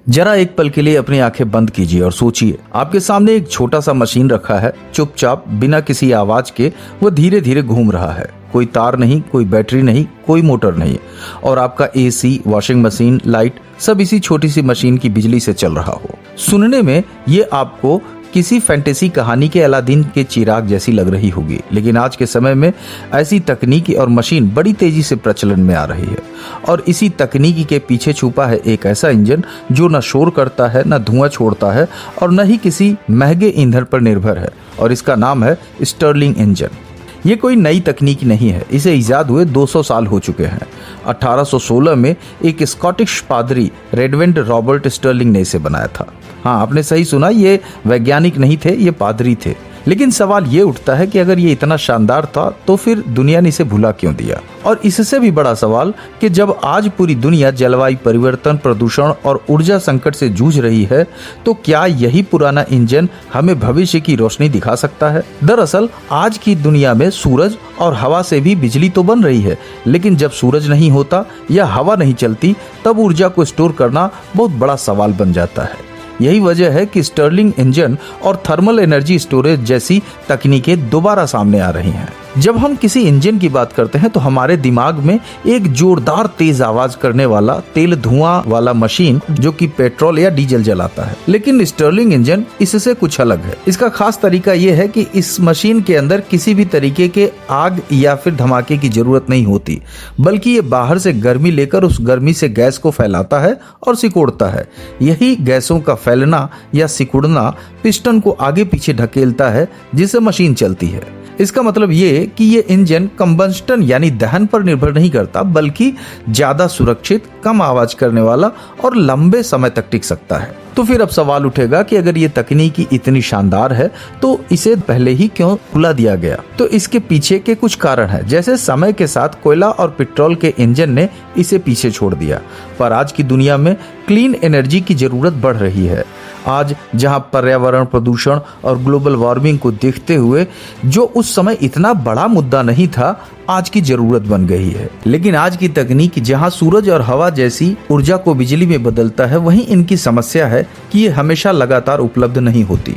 जरा एक पल के लिए अपनी आंखें बंद कीजिए और सोचिए, आपके सामने एक छोटा सा मशीन रखा है। चुपचाप बिना किसी आवाज के वो धीरे धीरे घूम रहा है। कोई तार नहीं, कोई बैटरी नहीं, कोई मोटर नहीं, और आपका एसी, वॉशिंग मशीन, लाइट सब इसी छोटी सी मशीन की बिजली से चल रहा हो। सुनने में ये आपको किसी फैंटेसी कहानी के अलादीन के चिराग जैसी लग रही होगी, लेकिन आज के समय में ऐसी तकनीकी और मशीन बड़ी तेजी से प्रचलन में आ रही है। और इसी तकनीकी के पीछे छुपा है एक ऐसा इंजन जो न शोर करता है, न धुआं छोड़ता है, और न ही किसी महंगे ईंधन पर निर्भर है। और इसका नाम है स्टर्लिंग इंजन। ये कोई नई तकनीक नहीं है, इसे इजाद हुए 200 साल हो चुके हैं। 1816 में एक स्कॉटिश पादरी रेडविंड रॉबर्ट स्टर्लिंग ने इसे बनाया था। हाँ, आपने सही सुना, ये वैज्ञानिक नहीं थे, ये पादरी थे। लेकिन सवाल ये उठता है कि अगर ये इतना शानदार था तो फिर दुनिया ने इसे भुला क्यों दिया। और इससे भी बड़ा सवाल कि जब आज पूरी दुनिया जलवायु परिवर्तन, प्रदूषण और ऊर्जा संकट से जूझ रही है, तो क्या यही पुराना इंजन हमें भविष्य की रोशनी दिखा सकता है? दरअसल आज की दुनिया में सूरज और हवा से भी बिजली तो बन रही है, लेकिन जब सूरज नहीं होता या हवा नहीं चलती, तब ऊर्जा को स्टोर करना बहुत बड़ा सवाल बन जाता है। यही वजह है कि स्टर्लिंग इंजन और थर्मल एनर्जी स्टोरेज जैसी तकनीकें दोबारा सामने आ रही हैं। जब हम किसी इंजन की बात करते हैं तो हमारे दिमाग में एक जोरदार तेज आवाज करने वाला तेल धुआं वाला मशीन जो कि पेट्रोल या डीजल जलाता है। लेकिन स्टर्लिंग इंजन इससे कुछ अलग है। इसका खास तरीका यह है कि इस मशीन के अंदर किसी भी तरीके के आग या फिर धमाके की जरूरत नहीं होती, बल्कि ये बाहर से गर्मी लेकर उस गर्मी से गैस को फैलाता है और सिकुड़ता है। यही गैसों का फैलना या सिकुड़ना पिस्टन को आगे पीछे ढकेलता है, जिससे मशीन चलती है। इसका मतलब ये कि ये इंजन कंबस्टन यानी दहन पर निर्भर नहीं करता, बल्कि ज्यादा सुरक्षित, कम आवाज करने वाला और लंबे समय तक टिक सकता है। तो फिर अब सवाल उठेगा कि अगर ये तकनीकी इतनी शानदार है तो इसे पहले ही क्यों भुला दिया गया? तो इसके पीछे के कुछ कारण है। जैसे समय के साथ कोयला और पेट्रोल के इंजन ने इसे पीछे छोड़ दिया, पर आज की दुनिया में क्लीन एनर्जी की जरूरत बढ़ रही है। आज जहां पर्यावरण प्रदूषण और ग्लोबल वार्मिंग को देखते हुए जो उस समय इतना बड़ा मुद्दा नहीं था, आज की जरूरत बन गई है। लेकिन आज की तकनीक जहां सूरज और हवा जैसी ऊर्जा को बिजली में बदलता है, वहीं इनकी समस्या है कि ये हमेशा लगातार उपलब्ध नहीं होती।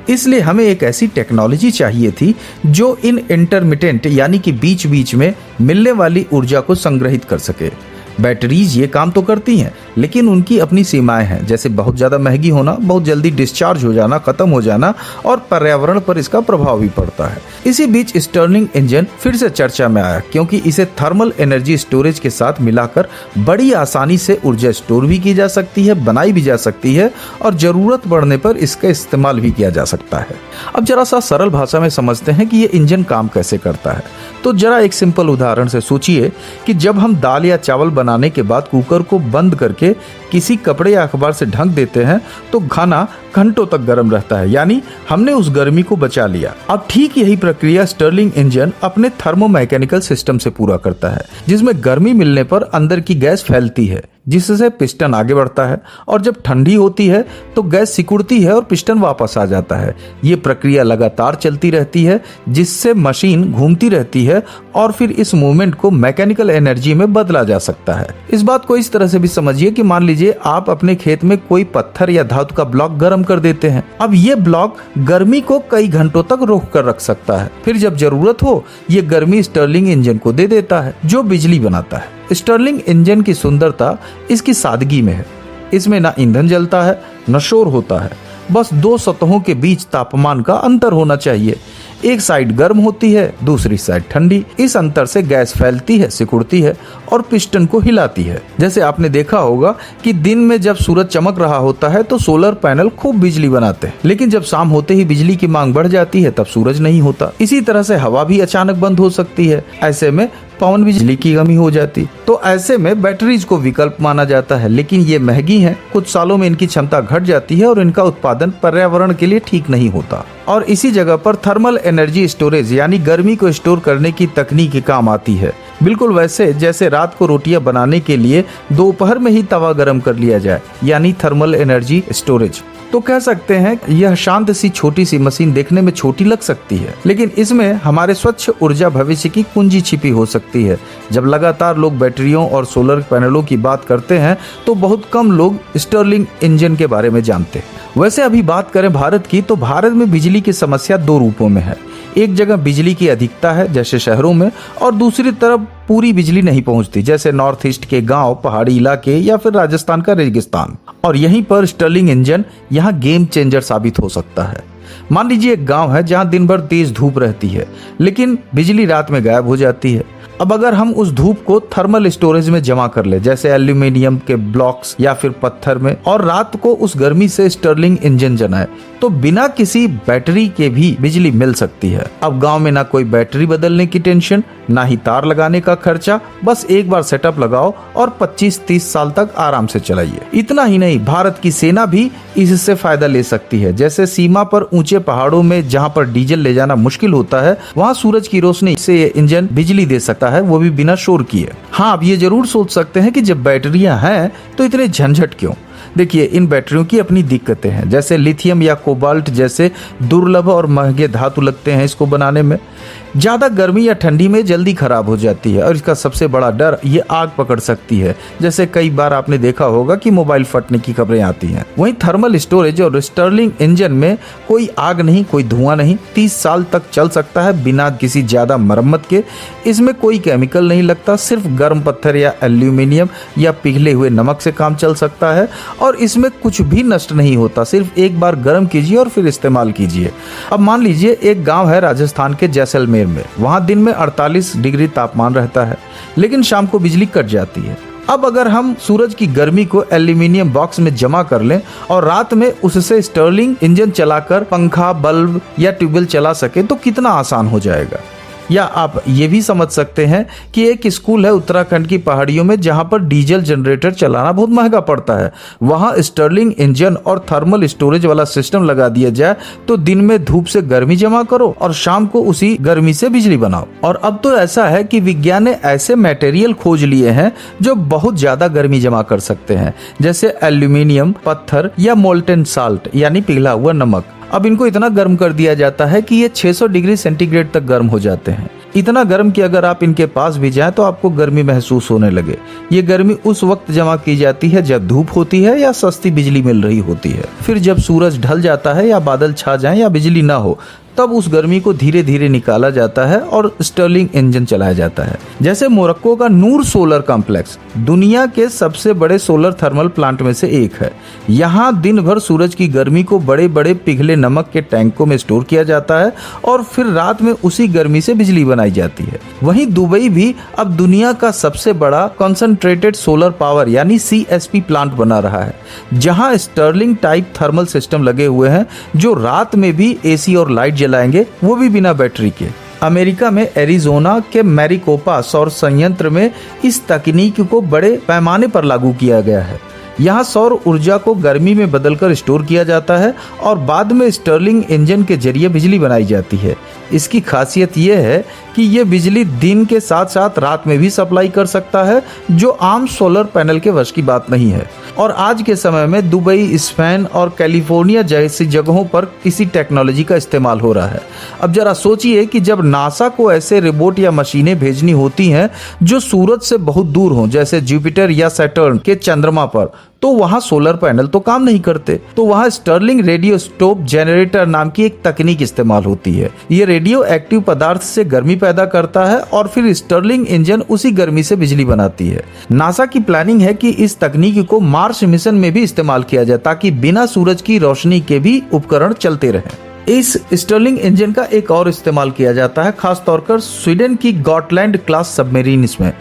इसलिए हमें एक ऐसी टेक्नोलॉजी चाहिए थी जो इन इंटरमिटेंट यानी कि बीच बीच में मिलने वाली ऊर्जा को संग्रहित कर सके। बैटरीज ये काम तो करती हैं, लेकिन उनकी अपनी सीमाएं हैं, जैसे बहुत ज़्यादा महंगी होना, बहुत जल्दी डिस्चार्ज हो जाना, खत्म हो जाना, और पर्यावरण पर इसका प्रभाव भी पड़ता है। इसी बीच स्टर्लिंग इंजन फिर से चर्चा में आया, क्योंकि इसे थर्मल एनर्जी स्टोरेज के साथ मिलाकर बड़ी आसानी से ऊर्जा स्टोर भी की जा सकती है, बनाई भी जा सकती है, और ज़रूरत पड़ने पर इसका इस्तेमाल भी किया जा सकता है। अब जरा सा सरल भाषा में समझते हैं कि ये इंजन काम कैसे करता है। तो जरा एक सिंपल उदाहरण से सोचिए कि जब हम दाल या चावल बनाने के बाद कुकर को बंद करके किसी कपड़े या अखबार से ढक देते हैं तो खाना घंटों तक गर्म रहता है, यानी हमने उस गर्मी को बचा लिया। अब ठीक यही प्रक्रिया स्टर्लिंग इंजन अपने थर्मोमैकेनिकल सिस्टम से पूरा करता है, जिसमें गर्मी मिलने पर अंदर की गैस फैलती है, जिससे पिस्टन आगे बढ़ता है, और जब ठंडी होती है तो गैस सिकुड़ती है और पिस्टन वापस आ जाता है। ये प्रक्रिया लगातार चलती रहती है, जिससे मशीन घूमती रहती है, और फिर इस मूवमेंट को मैकेनिकल एनर्जी में बदला जा सकता है। इस बात को इस तरह से भी समझिए कि मान लीजिए आप अपने खेत में कोई पत्थर या धातु का ब्लॉक गर्म कर देते हैं। अब ये ब्लॉक गर्मी को कई घंटों तक रोक कर रख सकता है। फिर जब जरूरत हो, ये गर्मी स्टर्लिंग इंजन को दे देता है, जो बिजली बनाता है। स्टर्लिंग इंजन की सुंदरता इसकी सादगी में है। इसमें ना ईंधन जलता है, न शोर होता है, बस दो सतहों के बीच तापमान का अंतर होना चाहिए। एक साइड गर्म होती है, दूसरी साइड ठंडी। इस अंतर से गैस फैलती है, सिकुड़ती है और पिस्टन को हिलाती है। जैसे आपने देखा होगा कि दिन में जब सूरज चमक रहा होता है तो सोलर पैनल खूब बिजली बनाते हैं, लेकिन जब शाम होते ही बिजली की मांग बढ़ जाती है, तब सूरज नहीं होता। इसी तरह से हवा भी अचानक बंद हो सकती है। ऐसे में पवन बिजली की कमी हो जाती, तो ऐसे में बैटरीज को विकल्प माना जाता है, लेकिन ये महंगी हैं। कुछ सालों में इनकी क्षमता घट जाती है और इनका उत्पादन पर्यावरण के लिए ठीक नहीं होता। और इसी जगह पर थर्मल एनर्जी स्टोरेज यानी गर्मी को स्टोर करने की तकनीक काम आती है। बिल्कुल वैसे जैसे रात को रोटियां बनाने के लिए दोपहर में ही तवा गर्म कर लिया जाए, यानी थर्मल एनर्जी स्टोरेज। तो कह सकते हैं यह शांत सी छोटी सी मशीन देखने में छोटी लग सकती है, लेकिन इसमें हमारे स्वच्छ ऊर्जा भविष्य की कुंजी छिपी हो सकती है। जब लगातार लोग बैटरियों और सोलर पैनलों की बात करते हैं तो बहुत कम लोग स्टर्लिंग इंजन के बारे में जानते हैं। वैसे अभी बात करें भारत की, तो भारत में बिजली की समस्या दो रूपों में है। एक जगह बिजली की अधिकता है जैसे शहरों में, और दूसरी तरफ पूरी बिजली नहीं पहुंचती जैसे नॉर्थ ईस्ट के गांव, पहाड़ी इलाके या फिर राजस्थान का रेगिस्तान। और यहीं पर स्टर्लिंग इंजन यहाँ गेम चेंजर साबित हो सकता है। मान लीजिए एक गांव है जहां दिन भर तेज धूप रहती है, लेकिन बिजली रात में गायब हो जाती है। अब अगर हम उस धूप को थर्मल स्टोरेज में जमा कर ले, जैसे एल्यूमिनियम के ब्लॉक्स या फिर पत्थर में, और रात को उस गर्मी से स्टर्लिंग इंजन जलाएं, तो बिना किसी बैटरी के भी बिजली मिल सकती है। अब गांव में ना कोई बैटरी बदलने की टेंशन, ना ही तार लगाने का खर्चा, बस एक बार सेटअप लगाओ और 25-30 साल तक आराम से चलाइए। इतना ही नहीं, भारत की सेना भी इससे फायदा ले सकती है। जैसे सीमा पर ऊंचे पहाड़ों में जहां पर डीजल ले जाना मुश्किल होता है, वहां सूरज की रोशनी से ये इंजन बिजली दे सकता है, वो भी बिना शोर किए। हाँ, आप ये जरूर सोच सकते हैं कि जब बैटरियां हैं तो इतने झंझट क्यों। देखिए, इन बैटरियों की अपनी दिक्कतें हैं, जैसे लिथियम या कोबाल्ट जैसे दुर्लभ और महंगे धातु लगते हैं इसको बनाने में। ज़्यादा गर्मी या ठंडी में जल्दी खराब हो जाती है, और इसका सबसे बड़ा डर ये आग पकड़ सकती है। जैसे कई बार आपने देखा होगा कि मोबाइल फटने की खबरें आती हैं। वहीं थर्मल स्टोरेज और स्टर्लिंग इंजन में कोई आग नहीं, कोई धुआं नहीं, 30 साल तक चल सकता है बिना किसी ज़्यादा मरम्मत के। इसमें कोई केमिकल नहीं लगता, सिर्फ गर्म पत्थर या एल्यूमिनियम या पिघले हुए नमक से काम चल सकता है, और इसमें कुछ भी नष्ट नहीं होता। सिर्फ एक बार गर्म कीजिए और फिर इस्तेमाल कीजिए। अब मान लीजिए एक गाँव है राजस्थान के जैसलमेर में, वहां दिन में 48 डिग्री तापमान रहता है, लेकिन शाम को बिजली कट जाती है। अब अगर हम सूरज की गर्मी को एल्यूमिनियम बॉक्स में जमा कर लें और रात में उससे स्टर्लिंग इंजन चलाकर पंखा, बल्ब या ट्यूबवेल चला सके तो कितना आसान हो जाएगा। या आप ये भी समझ सकते हैं कि एक स्कूल है उत्तराखंड की पहाड़ियों में जहां पर डीजल जनरेटर चलाना बहुत महंगा पड़ता है। वहां स्टर्लिंग इंजन और थर्मल स्टोरेज वाला सिस्टम लगा दिया जाए तो दिन में धूप से गर्मी जमा करो और शाम को उसी गर्मी से बिजली बनाओ। और अब तो ऐसा है कि विज्ञान ने ऐसे मटेरियल खोज लिए हैं जो बहुत ज्यादा गर्मी जमा कर सकते हैं, जैसे एल्यूमिनियम, पत्थर या मोल्टेन साल्ट यानी पिघला हुआ नमक। अब इनको इतना गर्म कर दिया जाता है कि ये 600 डिग्री सेंटीग्रेड तक गर्म हो जाते हैं। इतना गर्म कि अगर आप इनके पास भी जाएं तो आपको गर्मी महसूस होने लगे। ये गर्मी उस वक्त जमा की जाती है जब धूप होती है या सस्ती बिजली मिल रही होती है। फिर जब सूरज ढल जाता है या बादल छा जाएं या बिजली ना हो, तब उस गर्मी को धीरे धीरे निकाला जाता है और स्टर्लिंग इंजन चलाया जाता है। जैसे मोरक्को का नूर सोलर कॉम्प्लेक्स दुनिया के सबसे बड़े सोलर थर्मल प्लांट में से एक है। यहाँ दिन भर सूरज की गर्मी को बड़े बड़े पिघले नमक के टैंकों में स्टोर किया जाता है और फिर रात में उसी गर्मी से बिजली बनाई जाती है। वहीं दुबई भी अब दुनिया का सबसे बड़ा कंसंट्रेटेड सोलर पावर यानी CSP प्लांट बना रहा है, जहाँ स्टर्लिंग टाइप थर्मल सिस्टम लगे हुए हैं जो रात में भी AC और लाइट जलाएंगे, वो भी बिना बैटरी के। अमेरिका में एरिजोना के मैरिकोपा सौर संयंत्र में इस तकनीक को बड़े पैमाने पर लागू किया गया है। यहाँ सौर ऊर्जा को गर्मी में बदलकर स्टोर किया जाता है और बाद में स्टर्लिंग इंजन के जरिए बिजली बनाई जाती है। इसकी खासियत यह है कि ये बिजली दिन के साथ साथ रात में भी सप्लाई कर सकता है, जो आम सोलर पैनल के वश की बात नहीं है। और आज के समय में दुबई, स्पेन और कैलिफोर्निया जैसी जगहों पर इसी टेक्नोलॉजी का इस्तेमाल हो रहा है। अब जरा सोचिए कि जब नासा को ऐसे रोबोट या मशीनें भेजनी होती हैं जो सूरज से बहुत दूर हों, जैसे जुपिटर या सैटर्न के चंद्रमा पर, तो वहां सोलर पैनल तो काम नहीं करते। तो वहां स्टर्लिंग रेडियोस्टोप जनरेटर नाम की एक तकनीक इस्तेमाल होती है। ये रेडियो एक्टिव पदार्थ से गर्मी पैदा करता है और फिर स्टर्लिंग इंजन उसी गर्मी से बिजली बनाती है। नासा की प्लानिंग है कि इस तकनीक को मार्स मिशन में भी इस्तेमाल किया जाए ताकि बिना सूरज की रोशनी के भी उपकरण चलते रहें। इस स्टर्लिंग इंजन का एक और इस्तेमाल किया जाता है, खास तौर पर स्वीडन की गॉटलैंड क्लास सबमरीन्स में।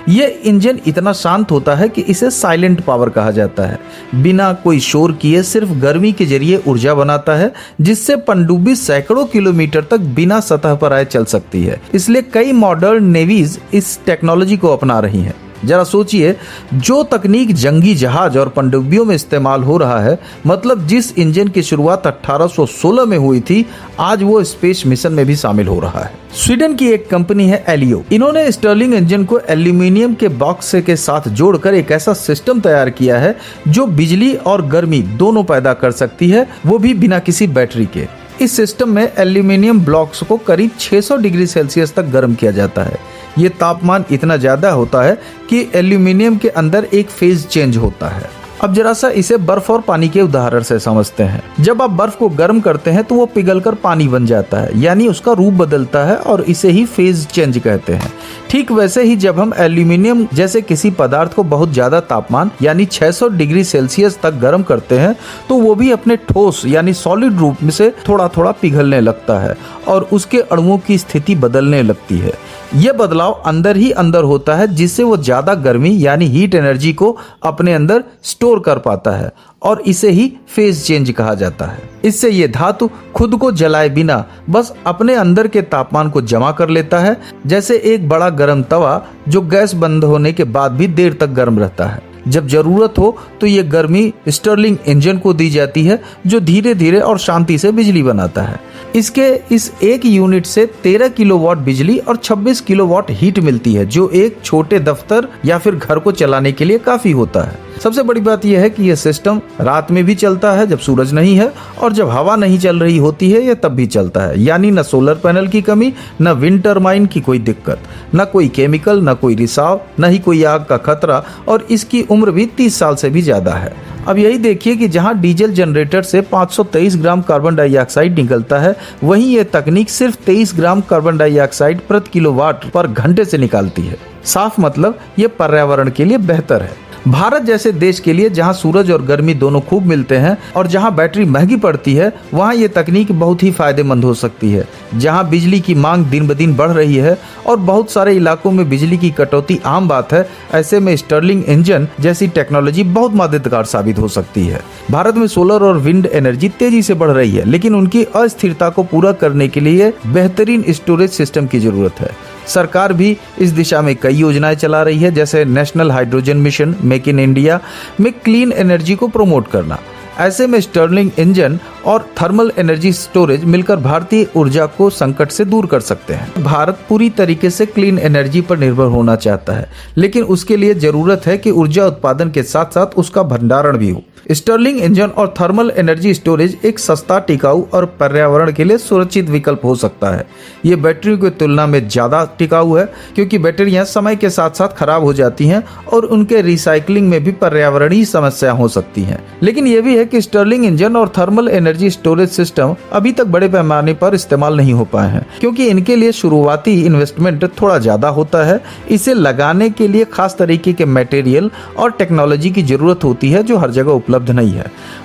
ये इंजन इतना शांत होता है कि इसे साइलेंट पावर कहा जाता है। बिना कोई शोर किए सिर्फ गर्मी के जरिए ऊर्जा बनाता है, जिससे पनडुब्बी सैकड़ों किलोमीटर तक बिना सतह पर आए चल सकती है। इसलिए कई मॉडर्न नेवीज इस टेक्नोलॉजी को अपना रही हैं। जरा सोचिए, जो तकनीक जंगी जहाज और पनडुब्बियों में इस्तेमाल हो रहा है, मतलब जिस इंजन की शुरुआत 1816 में हुई थी, आज वो स्पेस मिशन में भी शामिल हो रहा है। स्वीडन की एक कंपनी है एलियो। इन्होंने स्टर्लिंग इंजन को एल्यूमिनियम के बॉक्स के साथ जोड़कर एक ऐसा सिस्टम तैयार किया है जो बिजली और गर्मी दोनों पैदा कर सकती है, वो भी बिना किसी बैटरी के। इस सिस्टम में एल्यूमिनियम ब्लॉक्स को करीब 600 डिग्री सेल्सियस तक गर्म किया जाता है। ये तापमान इतना ज्यादा होता है कि एल्यूमिनियम के अंदर एक फेज चेंज होता है। अब जरा सा इसे बर्फ और पानी के उदाहरण से समझते हैं। जब आप बर्फ को गर्म करते हैं तो वो पिघलकर पानी बन जाता है, यानी उसका रूप बदलता है और इसे ही फेज चेंज कहते हैं। ठीक वैसे ही जब हम एल्यूमिनियम जैसे किसी पदार्थ को बहुत ज्यादा तापमान यानी 600 डिग्री सेल्सियस तक गर्म करते हैं तो वो भी अपने ठोस यानी सॉलिड रूप में से थोड़ा थोड़ा पिघलने लगता है और उसके अणुओं की स्थिति बदलने लगती है। यह बदलाव अंदर ही अंदर होता है, जिससे वो ज्यादा गर्मी यानी हीट एनर्जी को अपने अंदर स्टोर कर पाता है और इसे ही फेज चेंज कहा जाता है। इससे ये धातु खुद को जलाए बिना बस अपने अंदर के तापमान को जमा कर लेता है, जैसे एक बड़ा गर्म तवा जो गैस बंद होने के बाद भी देर तक गर्म रहता है। जब जरूरत हो तो ये गर्मी स्टर्लिंग इंजन को दी जाती है, जो धीरे धीरे और शांति से बिजली बनाता है। इसके इस एक यूनिट से 13 किलोवाट बिजली और 26 किलोवाट हीट मिलती है, जो एक छोटे दफ्तर या फिर घर को चलाने के लिए काफी होता है। सबसे बड़ी बात यह है कि यह सिस्टम रात में भी चलता है जब सूरज नहीं है, और जब हवा नहीं चल रही होती है यह तब भी चलता है। यानी न सोलर पैनल की कमी, न विंड टरबाइन की कोई दिक्कत, न कोई केमिकल, न कोई रिसाव, न ही कोई आग का खतरा, और इसकी उम्र भी 30 साल से भी ज्यादा है। अब यही देखिए कि जहां डीजल जनरेटर से 523 ग्राम कार्बन डाइऑक्साइड निकलता है, वहीं यह तकनीक सिर्फ 23 ग्राम कार्बन डाइऑक्साइड प्रति किलोवाट पर घंटे से निकालती है। साफ मतलब ये पर्यावरण के लिए बेहतर है। भारत जैसे देश के लिए जहां सूरज और गर्मी दोनों खूब मिलते हैं और जहां बैटरी महंगी पड़ती है, वहां ये तकनीक बहुत ही फायदेमंद हो सकती है। जहां बिजली की मांग दिन ब दिन बढ़ रही है और बहुत सारे इलाकों में बिजली की कटौती आम बात है, ऐसे में स्टर्लिंग इंजन जैसी टेक्नोलॉजी बहुत मददगार साबित हो सकती है। भारत में सोलर और विंड एनर्जी तेजी से बढ़ रही है, लेकिन उनकी अस्थिरता को पूरा करने के लिए बेहतरीन स्टोरेज सिस्टम की जरूरत है। सरकार भी इस दिशा में कई योजनाएं चला रही है, जैसे national hydrogen mission, make in India में क्लीन एनर्जी को प्रमोट करना। ऐसे में स्टर्लिंग इंजन और थर्मल एनर्जी स्टोरेज मिलकर भारतीय ऊर्जा को संकट से दूर कर सकते हैं। भारत पूरी तरीके से क्लीन एनर्जी पर निर्भर होना चाहता है, लेकिन उसके लिए जरूरत है कि ऊर्जा उत्पादन के साथ साथ उसका भंडारण भी हो। स्टर्लिंग इंजन और थर्मल एनर्जी स्टोरेज एक सस्ता, टिकाऊ और पर्यावरण के लिए सुरक्षित विकल्प हो सकता है। ये बैटरियों की तुलना में ज्यादा टिकाऊ है, क्योंकि बैटरियां समय के साथ साथ खराब हो जाती हैं और उनके रिसाइकलिंग में भी पर्यावरणीय समस्या हो सकती हैं। लेकिन यह भी है कि स्टर्लिंग इंजन और थर्मल एनर्जी स्टोरेज सिस्टम अभी तक बड़े पैमाने पर इस्तेमाल नहीं हो पाए हैं, क्योंकि इनके लिए शुरुआती इन्वेस्टमेंट थोड़ा ज्यादा होता है। इसे लगाने के लिए खास तरीके के मटेरियल और टेक्नोलॉजी की जरूरत होती है, जो हर जगह उपलब्ध नहीं है।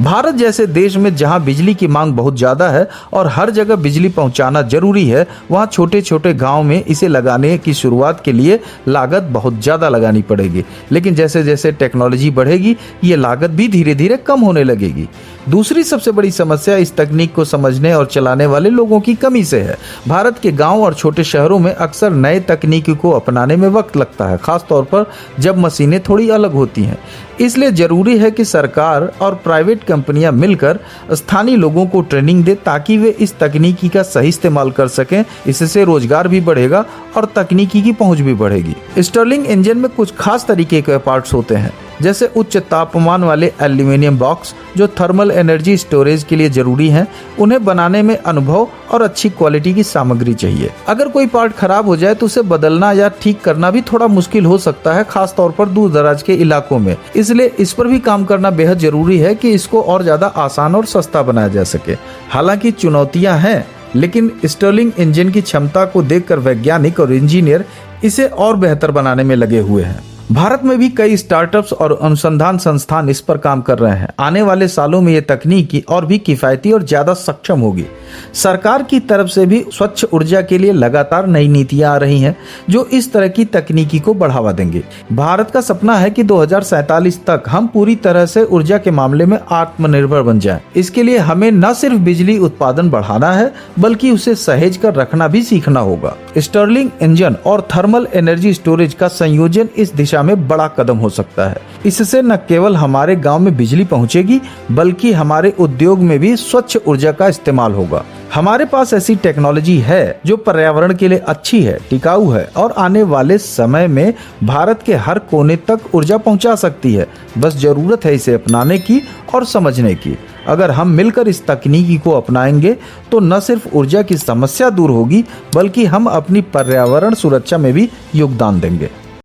भारत जैसे देश में जहां बिजली की मांग बहुत ज्यादा है और हर जगह बिजली पहुंचाना जरूरी है, वहां छोटे छोटे गांव में इसे लगाने की शुरुआत के लिए लागत बहुत ज्यादा लगानी पड़ेगी। लेकिन जैसे जैसे टेक्नोलॉजी बढ़ेगी, ये लागत भी धीरे धीरे कम होने लगेगी। दूसरी सबसे बड़ी समस्या इस तकनीक को समझने और चलाने वाले लोगों की कमी से है। भारत के गांव और छोटे शहरों में अक्सर नए तकनीक को अपनाने में वक्त लगता है, खास तौर पर जब मशीनें थोड़ी अलग होती हैं। इसलिए जरूरी है कि सरकार और प्राइवेट कंपनियां मिलकर स्थानीय लोगों को ट्रेनिंग दे, ताकि वे इस तकनीकी का सही इस्तेमाल कर सकें। इससे रोजगार भी बढ़ेगा और तकनीकी की पहुंच भी बढ़ेगी। स्टर्लिंग इंजन में कुछ खास तरीके के पार्ट्स होते हैं, जैसे उच्च तापमान वाले एल्यूमिनियम बॉक्स जो थर्मल एनर्जी स्टोरेज के लिए जरूरी हैं। उन्हें बनाने में अनुभव और अच्छी क्वालिटी की सामग्री चाहिए। अगर कोई पार्ट खराब हो जाए तो उसे बदलना या ठीक करना भी थोड़ा मुश्किल हो सकता है, खास तौर पर दूर दराज के इलाकों में। इसलिए इस पर भी काम करना बेहद जरूरी है कि इसको और ज्यादा आसान और सस्ता बनाया जा सके। हालांकि चुनौतियां हैं, लेकिन स्टर्लिंग इंजन की क्षमता को देखकर वैज्ञानिक और इंजीनियर इसे और बेहतर बनाने में लगे हुए हैं। भारत में भी कई स्टार्टअप्स और अनुसंधान संस्थान इस पर काम कर रहे हैं। आने वाले सालों में ये तकनीकी और भी किफायती और ज्यादा सक्षम होगी। सरकार की तरफ से भी स्वच्छ ऊर्जा के लिए लगातार नई नीतियां आ रही हैं, जो इस तरह की तकनीकी को बढ़ावा देंगे। भारत का सपना है कि 2047 तक हम पूरी तरह से ऊर्जा के मामले में आत्मनिर्भर बन जाएं। इसके लिए हमें न सिर्फ बिजली उत्पादन बढ़ाना है, बल्कि उसे सहेज कर रखना भी सीखना होगा। स्टर्लिंग इंजन और थर्मल एनर्जी स्टोरेज का संयोजन इस दिशा दिशा में बड़ा कदम हो सकता है। इससे न केवल हमारे गांव में बिजली पहुंचेगी, बल्कि हमारे उद्योग में भी स्वच्छ ऊर्जा का इस्तेमाल होगा। हमारे पास ऐसी टेक्नोलॉजी है जो पर्यावरण के लिए अच्छी है, टिकाऊ है और आने वाले समय में भारत के हर कोने तक ऊर्जा पहुंचा सकती है। बस जरूरत है इसे अपनाने की और समझने की। अगर हम मिलकर इस तकनीकी को अपनाएंगे तो न सिर्फ ऊर्जा की समस्या दूर होगी, बल्कि हम अपनी पर्यावरण सुरक्षा में भी योगदान देंगे।